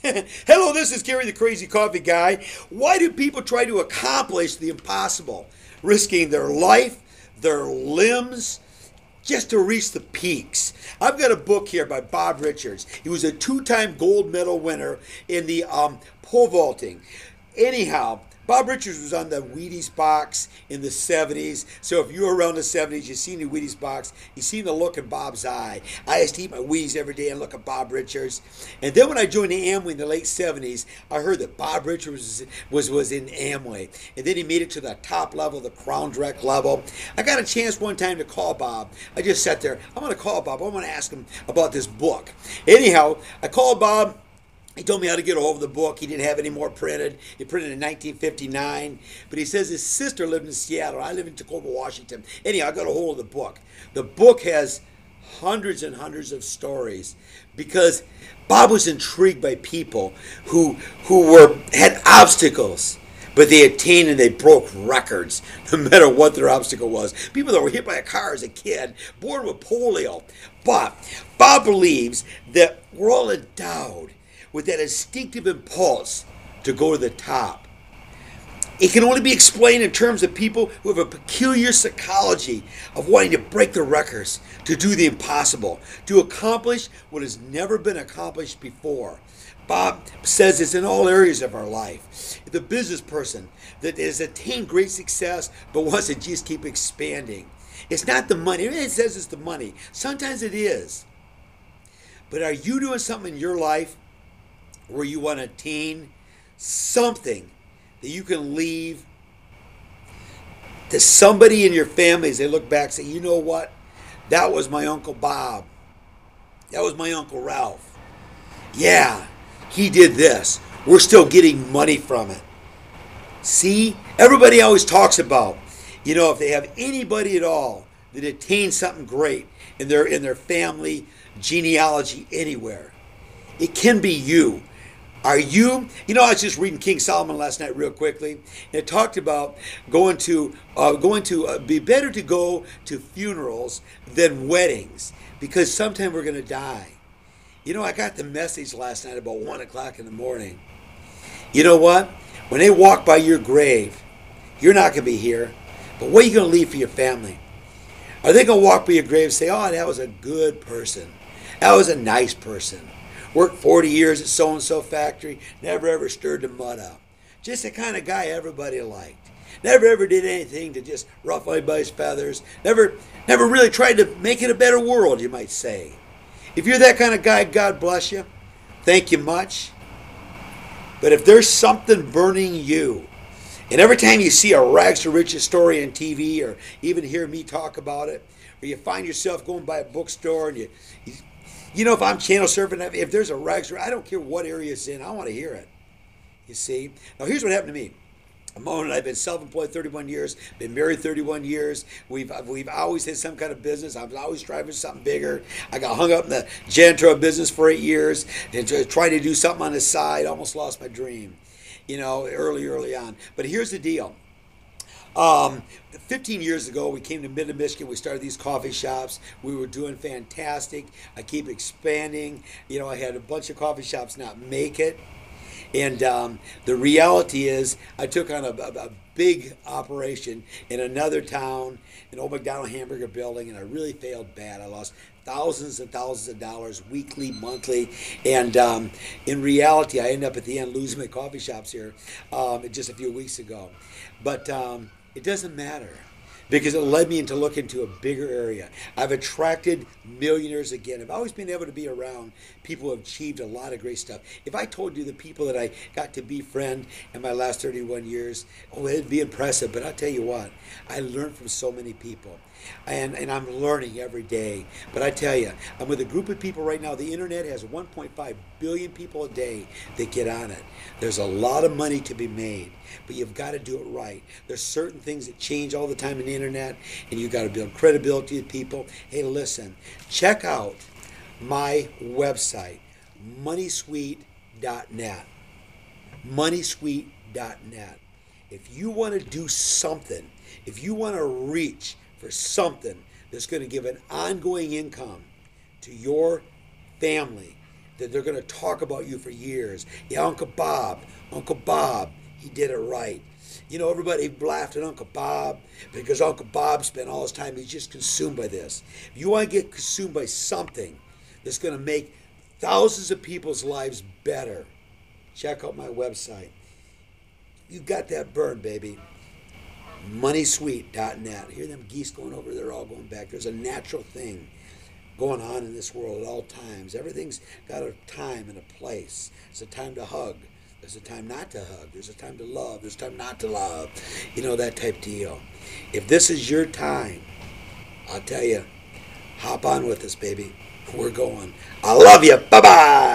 Hello, this is Cary the Crazy Coffee Guy. Why do people try to accomplish the impossible, risking their life, their limbs, just to reach the peaks? I've got a book here by Bob Richards. He was a two-time gold medal winner in the pole vaulting. Anyhow, Bob Richards was on the Wheaties box in the 70s. So if you were around the 70s, you've seen the Wheaties box. You've seen the look in Bob's eye. I used to eat my Wheaties every day and look at Bob Richards. And then when I joined the Amway in the late 70s, I heard that Bob Richards was in Amway. And then he made it to the top level, the Crown Direct level. I got a chance one time to call Bob. I just sat there. I'm going to call Bob. I want to ask him about this book. Anyhow, I called Bob. He told me how to get a hold of the book. He didn't have any more printed. He printed in 1959. But he says his sister lived in Seattle. I live in Tacoma, Washington. Anyhow, I got a hold of the book. The book has hundreds and hundreds of stories because Bob was intrigued by people who had obstacles, but they attained and they broke records no matter what their obstacle was. People that were hit by a car as a kid, born with polio. But Bob believes that we're all endowed with that instinctive impulse to go to the top. It can only be explained in terms of people who have a peculiar psychology of wanting to break the records, to do the impossible, to accomplish what has never been accomplished before. Bob says it's in all areas of our life. The business person that has attained great success but wants to just keep expanding. It's not the money. It says it's the money. Sometimes it is. But are you doing something in your life where you want to attain something that you can leave to somebody in your family as they look back and say, you know what? That was my Uncle Bob. That was my Uncle Ralph. Yeah, he did this. We're still getting money from it. See, everybody always talks about, if they have anybody at all that attained something great in their family genealogy anywhere, it can be you. Are you? I was just reading King Solomon last night real quickly, and it talked about going to be better to go to funerals than weddings because sometime we're going to die. I got the message last night about 1 o'clock in the morning. You know what? When they walk by your grave, you're not going to be here, but what are you going to leave for your family? Are they going to walk by your grave and say, oh, that was a good person. That was a nice person. Worked 40 years at so-and-so factory, never ever stirred the mud up. Just the kind of guy everybody liked. Never ever did anything to just ruffle anybody's feathers. Never really tried to make it a better world, you might say. If you're that kind of guy, God bless you. Thank you much. But if there's something burning you, and every time you see a rags to riches story on TV or even hear me talk about it, or you find yourself going by a bookstore and if I'm channel surfing, if there's a rags, I don't care what area it's in, I want to hear it. You see? Now here's what happened to me. Mona and I have been self-employed 31 years, been married 31 years. We've always had some kind of business. I was always striving for something bigger. I got hung up in the janitorial business for 8 years and tried to do something on the side. Almost lost my dream, early on. But here's the deal. 15 years ago, we came to Midland, Michigan. We started these coffee shops. We were doing fantastic. I keep expanding. I had a bunch of coffee shops not make it. And the reality is I took on a big operation in another town, an old McDonald hamburger building, and I really failed bad. I lost thousands and thousands of dollars weekly, monthly, and in reality, I ended up at the end losing my coffee shops here just a few weeks ago. But it doesn't matter because it led me to look into a bigger area. I've attracted millionaires again. I've always been able to be around people who have achieved a lot of great stuff. If I told you the people that I got to befriend in my last 31 years, it'd be impressive. But I'll tell you what, I learned from so many people. And I'm learning every day. But I tell you, I'm with a group of people right now. The internet has 1.5 billion people a day that get on it. There's a lot of money to be made, but you've got to do it right. There's certain things that change all the time in the internet, and you've got to build credibility with people. Hey, listen, check out my website, moneysweet.net. Moneysweet.net. If you want to do something, if you want to reach for something that's going to give an ongoing income to your family, that they're going to talk about you for years. Yeah, Uncle Bob, he did it right. You know, everybody laughed at Uncle Bob because Uncle Bob spent all his time, he's just consumed by this. If you want to get consumed by something that's going to make thousands of people's lives better, check out my website. You got that burn, baby. MoneySweet.net. Hear them geese going over there, all going back. There's a natural thing going on in this world at all times. Everything's got a time and a place. There's a time to hug. There's a time not to hug. There's a time to love. There's a time not to love. You know, that type deal. If this is your time, I'll tell you, hop on with us, baby. We're going. I love you. Bye-bye.